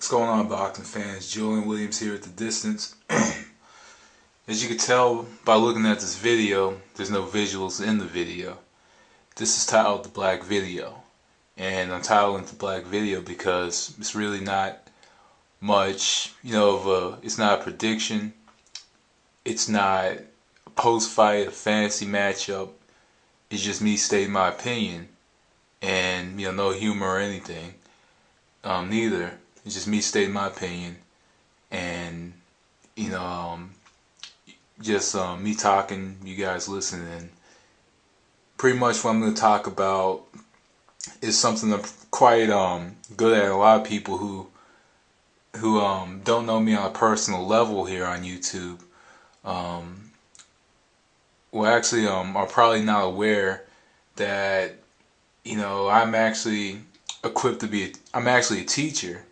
What's going on, boxing fans? Julian Williams here at the distance. As you can tell by looking at this video, there's no visuals in the video. This is titled The Black Video. And I'm titling it The Black Video because it's really not much, it's not a prediction. It's not a post-fight, a fantasy matchup. It's just me stating my opinion. And, no humor or anything. Neither. It's just me stating my opinion, and just me talking, you guys listening. Pretty much what I'm going to talk about is something I'm quite good at. A lot of people who don't know me on a personal level here on YouTube, are probably not aware that I'm actually equipped to be. I'm actually a teacher.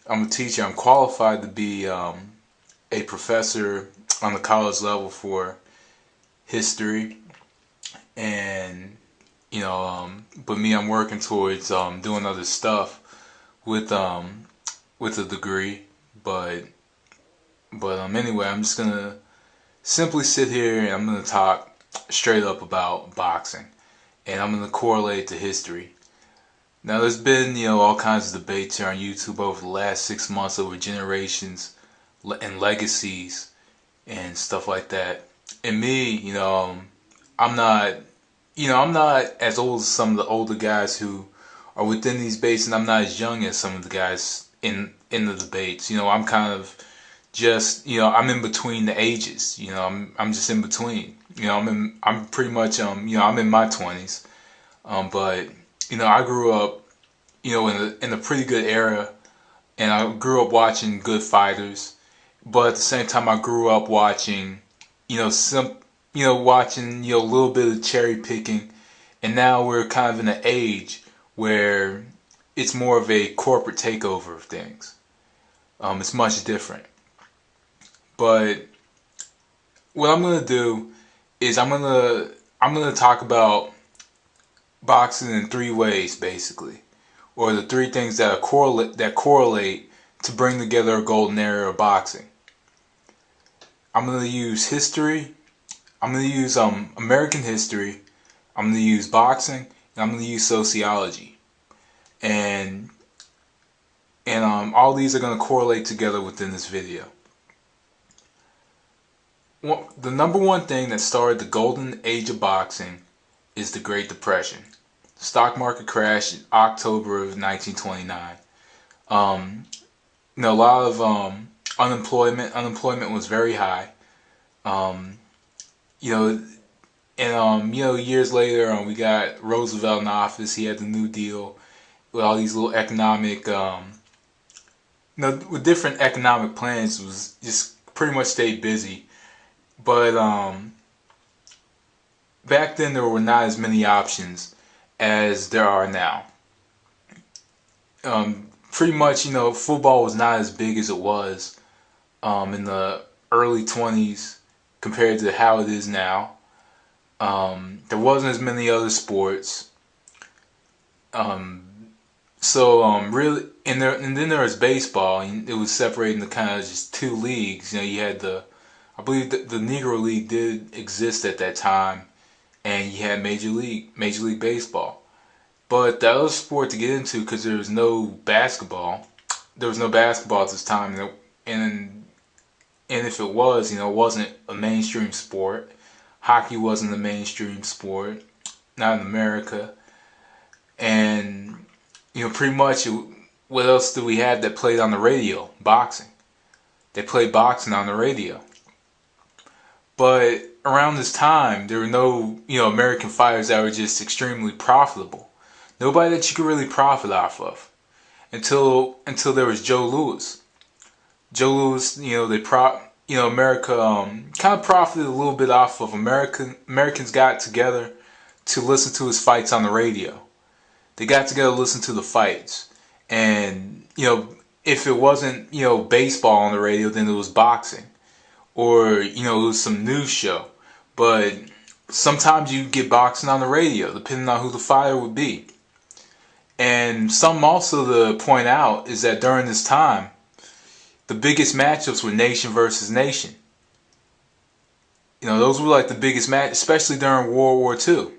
I'm a teacher. I'm qualified to be a professor on the college level for history, and but me, I'm working towards doing other stuff with a degree. But anyway, I'm just gonna simply sit here and I'm gonna talk straight up about boxing, and I'm gonna correlate to history. Now, there's been, all kinds of debates here on YouTube over the last 6 months over generations and legacies and stuff like that. And me, I'm not as old as some of the older guys who are within these debates, and I'm not as young as some of the guys in the debates. I'm kind of just, I'm in between the ages. I'm just in between. I'm pretty much, I'm in my 20s. But I grew up, in a pretty good era, and I grew up watching good fighters. But at the same time, I grew up watching, watching, a little bit of cherry picking. And now we're kind of in an age where it's more of a corporate takeover of things. It's much different. But what I'm gonna do is I'm gonna talk about boxing in 3 ways, basically, or the 3 things that correlate to bring together a golden era of boxing. I'm going to use history. I'm going to use American history. I'm going to use boxing, and I'm going to use sociology, and all these are going to correlate together within this video. The number one thing that started the golden age of boxing is the Great Depression. Stock market crash in October of 1929. A lot of unemployment. Unemployment was very high. Years later, we got Roosevelt in office. He had the New Deal with all these little economic, with different economic plans. It was just pretty much stayed busy. But back then there were not as many options as there are now. Pretty much, football was not as big as it was in the early 20s compared to how it is now. There wasn't as many other sports. Really, and then there was baseball, and it was separated into kind of just 2 leagues. You had I believe the Negro League did exist at that time, and you had Major League Baseball. But the other sport to get into, because there was no basketball at this time, and if it was, it wasn't a mainstream sport. Hockey wasn't a mainstream sport, not in America. And pretty much, what else do we have that played on the radio? Boxing. They played boxing on the radio. But around this time, there were no, American fighters that were just extremely profitable. Nobody that you could really profit off of, until there was Joe Louis. Joe Louis, America kind of profited a little bit off of Americans got together to listen to his fights on the radio. They got together to listen to the fights, and if it wasn't baseball on the radio, then it was boxing, or it was some news show. But sometimes you get boxing on the radio, depending on who the fighter would be. And some also to point out is that during this time, the biggest matchups were nation versus nation. You know, those were like the biggest match, especially during World War II.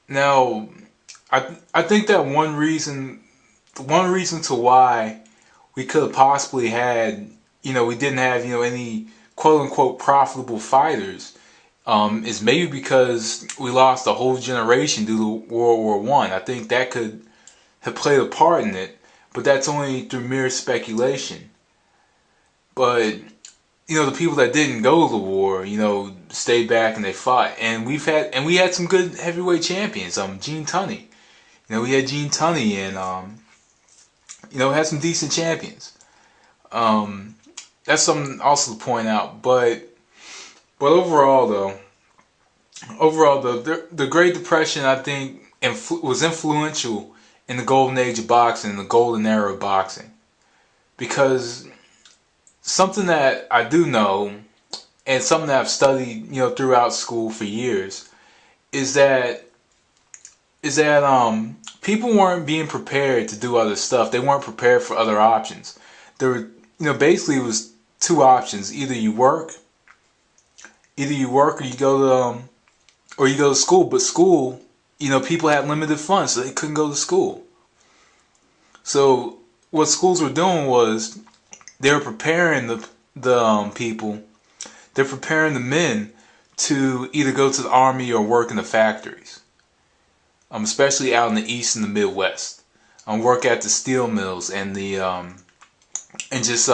Now, I think that one reason to why we could have possibly had, we didn't have, any quote unquote profitable fighters, is maybe because we lost a whole generation due to World War One. I think that could have played a part in it, but that's only through mere speculation. But the people that didn't go to the war, stayed back and they fought, and we had some good heavyweight champions. Gene Tunney, we had Gene Tunney, and had some decent champions. That's something also to point out. But overall, the Great Depression, I think, was influential in the golden age of boxing, the golden era of boxing, because something that I do know, and something that I've studied, throughout school for years, is that people weren't being prepared to do other stuff. They weren't prepared for other options. There were, basically it was two options: either you work or you go to school. But school, people had limited funds, so they couldn't go to school. So what schools were doing was they were preparing the people. They're preparing the men to either go to the army or work in the factories, especially out in the East and the Midwest. Work at the steel mills and the and just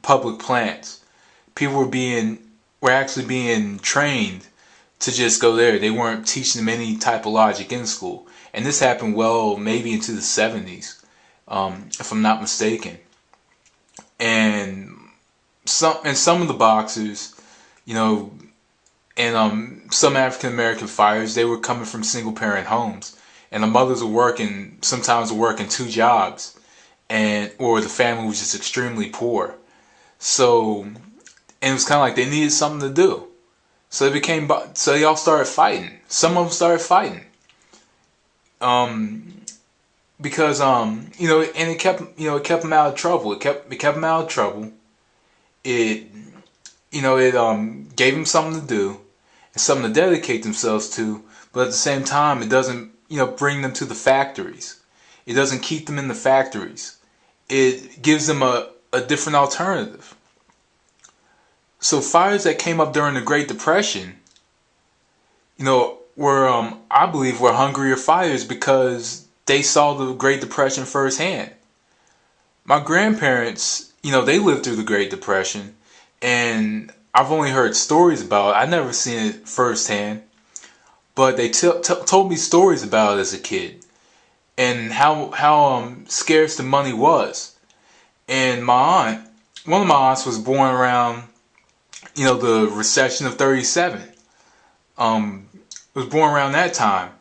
public plants. People were actually being trained to just go there. They weren't teaching them any type of logic in school, and this happened maybe into the 70s, if I'm not mistaken. And some of the boxers, and some African American fighters, they were coming from single parent homes, and the mothers were sometimes working two jobs, or the family was just extremely poor. So, and it was kind of like they needed something to do. So they all started fighting. Some of them started fighting. Because and it kept them out of trouble. It kept them out of trouble. It gave them something to do and something to dedicate themselves to. But at the same time, it doesn't bring them to the factories. It doesn't keep them in the factories. It gives them a different alternative. So fighters that came up during the Great Depression, were I believe were hungrier fighters because they saw the Great Depression firsthand. My grandparents, they lived through the Great Depression, and I've only heard stories about it. I've never seen it firsthand, but they told me stories about it as a kid, and how scarce the money was. And one of my aunts was born around, the recession of '37. Was born around that time.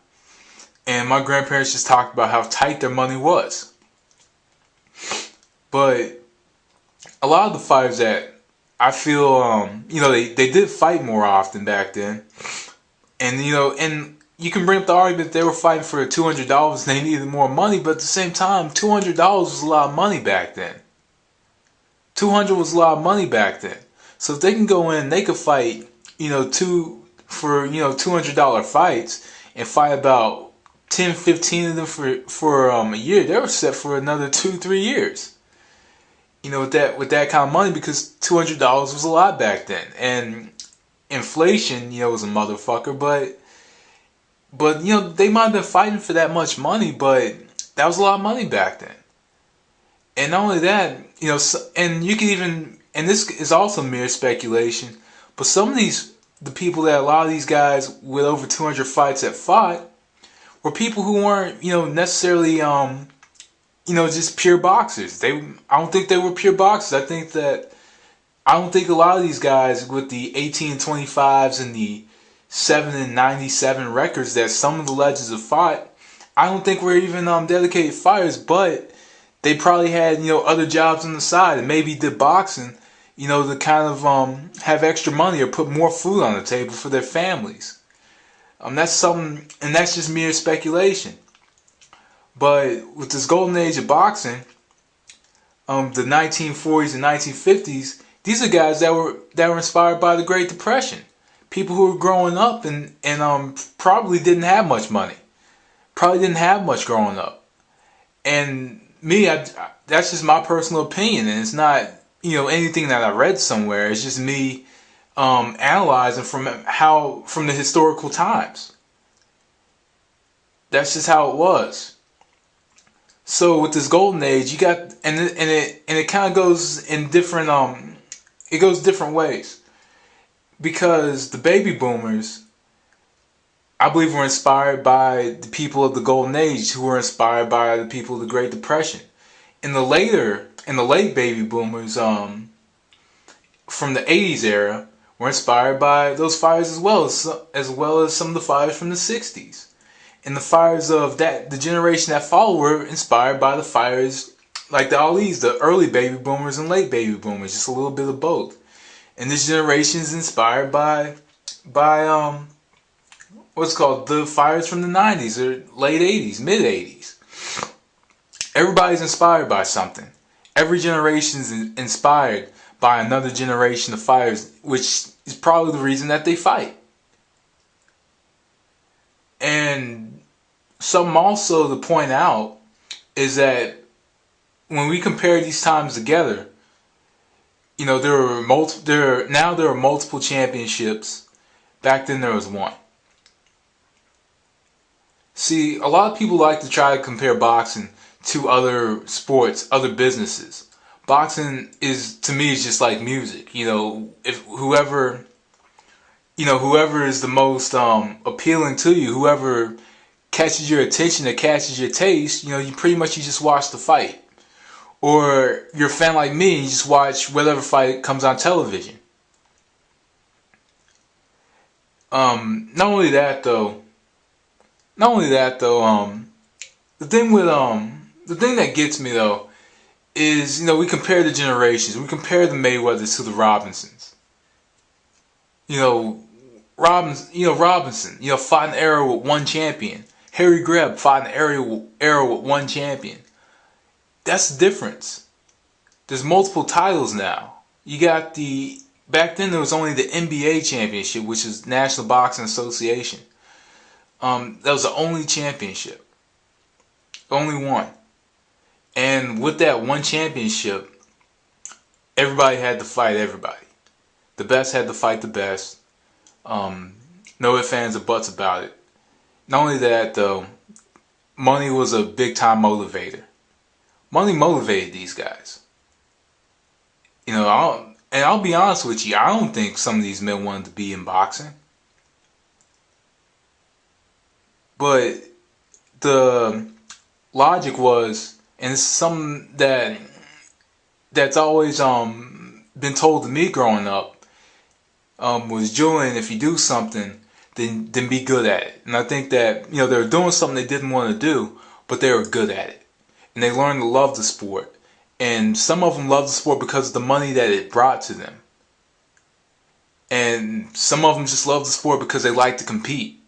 And my grandparents just talked about how tight their money was. But a lot of the fighters that I feel, they did fight more often back then. And, and you can bring up the argument that they were fighting for $200 and they needed more money, but at the same time, $200 was a lot of money back then. $200 was a lot of money back then. So if they can go in, they could fight, $200 fights and fight about 10, 15 of them for a year. They were set for another 2-3 years. With that kind of money, because $200 was a lot back then, and inflation, was a motherfucker. But they might have been fighting for that much money, but that was a lot of money back then. And not only that, and you can even, and this is also mere speculation, but the people that a lot of these guys with over 200 fights that fought were people who weren't, necessarily, just pure boxers. I don't think they were pure boxers. I don't think a lot of these guys with the 18-25s and the 7-97 records that some of the legends have fought, I don't think were even dedicated fighters, but they probably had, other jobs on the side and maybe did boxing, to kind of have extra money or put more food on the table for their families. That's something, and that's just mere speculation. But with this golden age of boxing, the 1940s and 1950s, these are guys that were inspired by the Great Depression. People who were growing up and probably didn't have much money, probably didn't have much growing up. And me, that's just my personal opinion, and it's not anything that I read somewhere. It's just me analyzing from the historical times. That's just how it was. So with this golden age, you got it kind of goes in different it goes different ways, because the baby boomers, I believe, were inspired by the people of the golden age, who were inspired by the people of the Great Depression. In the late baby boomers from the 80s era were inspired by those fires, as well as some of the fires from the 60s. And the fires of the generation that followed were inspired by the fires like the Alis, the early baby boomers and late baby boomers, just a little bit of both. And this generation is inspired by what's called the fires from the 90s or late 80s, mid 80s. Everybody's inspired by something. Every generation is inspired by another generation of fires, which is probably the reason that they fight. And something also to point out is that when we compare these times together, there are multiple championships. Back then there was one. See, a lot of people like to try to compare boxing to other sports, other businesses. Boxing to me is just like music. If whoever is the most appealing to you, whoever catches your attention, that catches your taste, you just watch the fight. Or you're a fan like me, and you just watch whatever fight comes on television. Not only that though, the thing that gets me though is, we compare the generations. We compare the Mayweathers to the Robinsons. Robinson, fought an era with one champion. Harry Greb fought an era with one champion. That's the difference. There's multiple titles now. Back then there was only the NBA championship, which is National Boxing Association. That was the only championship. Only one. And with that one championship, everybody had to fight everybody. The best had to fight the best. No ifs, ands, or buts about it. Not only that though, money was a big time motivator. Money motivated these guys. I'll be honest with you, I don't think some of these men wanted to be in boxing. But the logic was, and it's something that's always been told to me growing up, was, Julian, if you do something, then be good at it. And I think that they were doing something they didn't want to do, but they were good at it. And they learned to love the sport. And some of them loved the sport because of the money that it brought to them. And some of them just loved the sport because they liked to compete.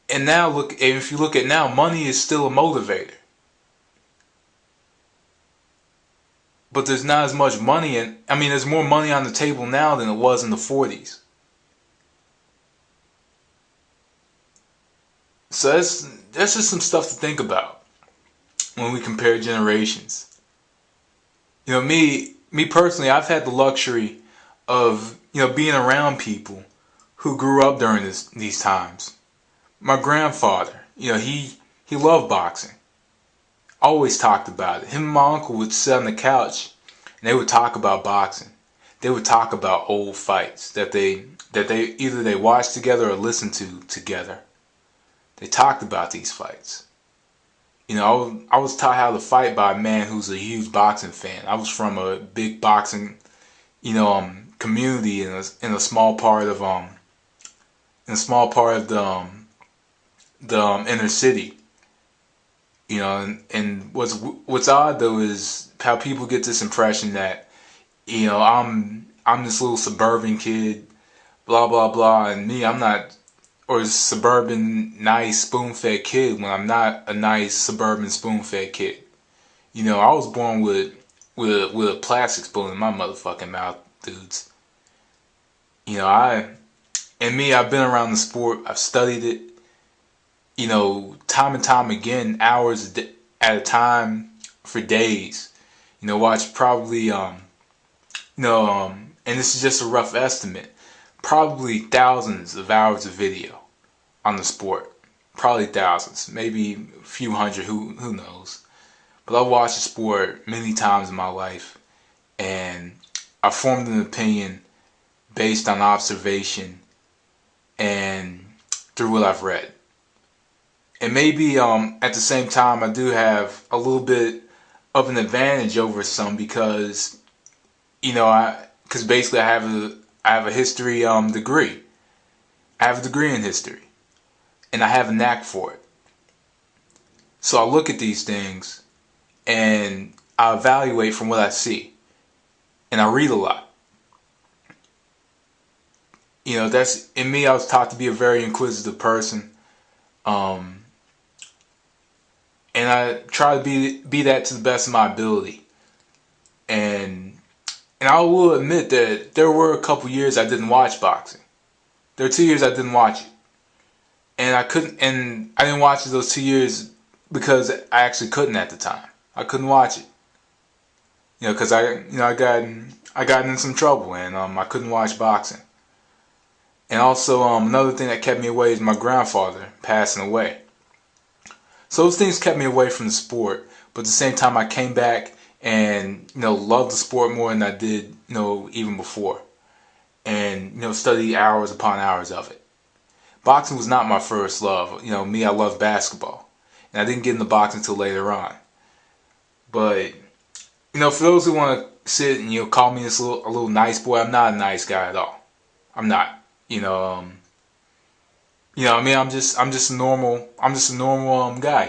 And now if you look at now, money is still a motivator. But there's not as much money, there's more money on the table now than it was in the 40s. So that's just some stuff to think about when we compare generations. Me personally, I've had the luxury of being around people who grew up during these times. My grandfather, he loved boxing. Always talked about it. Him and my uncle would sit on the couch and they would talk about boxing. They would talk about old fights that they either they watched together or listened to together. They talked about these fights. I was taught how to fight by a man who's a huge boxing fan. I was from a big boxing, community in a small part of the inner city. And what's odd though is how people get this impression that I'm this little suburban kid, blah blah blah, and me, I'm not, or suburban nice spoon-fed kid when I'm not a nice suburban spoon-fed kid. You know, I was born with a plastic spoon in my motherfucking mouth, dudes. You know, I've been around the sport. I've studied it. You know, time and time again, hours at a time for days. You know, watch probably and this is just a rough estimate, probably thousands of hours of video on the sport. Probably thousands, maybe a few hundred, who knows. But I've watched the sport many times in my life, and I formed an opinion based on observation and through what I've read. And maybe at the same time I do have a little bit of an advantage over some because because basically I have a history degree. I have a degree in history, and I have a knack for it. So I look at these things and I evaluate from what I see, and I read a lot. You know, that's in me. I was taught to be a very inquisitive person, and I try to be that to the best of my ability. And I will admit that there were a couple years I didn't watch boxing. There were 2 years I didn't watch it, and I didn't watch it those 2 years because I actually couldn't at the time. I couldn't watch it, you know, because I got in some trouble, and I couldn't watch boxing. And also another thing that kept me away is my grandfather passing away. So those things kept me away from the sport, but at the same time I came back and loved the sport more than I did even before, and studied hours upon hours of it. Boxing was not my first love. Me, I loved basketball, and I didn't get into boxing until later on. But for those who want to sit and call me a little nice boy, I'm not a nice guy at all. I'm not. I mean, I'm just a normal guy.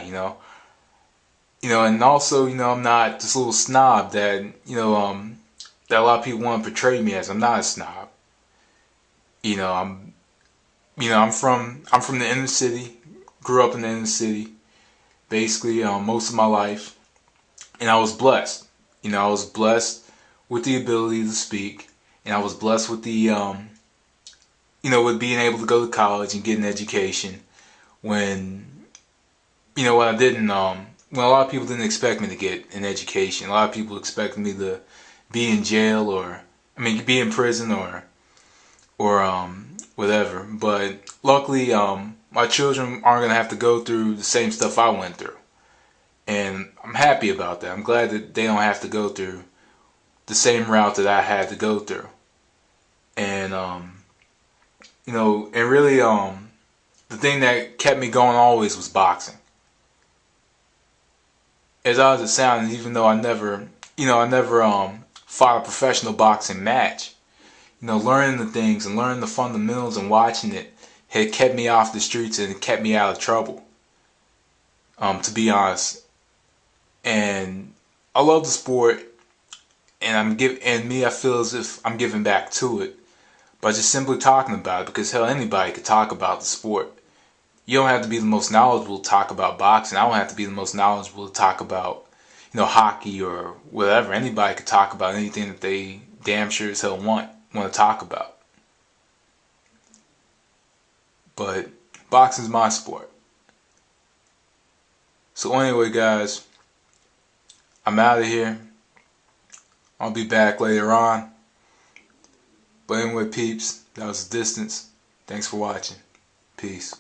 And also, I'm not this little snob that that a lot of people want to portray me as. I'm not a snob. I'm from the inner city. Grew up in the inner city, basically most of my life, and I was blessed. I was blessed with the ability to speak, and I was blessed with the with being able to go to college and get an education when when I didn't when a lot of people didn't expect me to get an education. A lot of people expected me to be in jail be in prison or whatever. But luckily my children aren't gonna have to go through the same stuff I went through. And I'm happy about that. I'm glad that they don't have to go through the same route that I had to go through. And and really the thing that kept me going always was boxing. As odd as it sounds, even though I never fought a professional boxing match, learning the things and learning the fundamentals and watching it had kept me off the streets and it kept me out of trouble. To be honest, and I love the sport, and I feel as if I'm giving back to it by just simply talking about it, because hell, anybody could talk about the sport. You don't have to be the most knowledgeable to talk about boxing. I don't have to be the most knowledgeable to talk about hockey or whatever. Anybody could talk about anything that they damn sure as hell want to talk about. But boxing's my sport. So anyway, guys, I'm out of here. I'll be back later on. But anyway, peeps, that was the distance. Thanks for watching. Peace.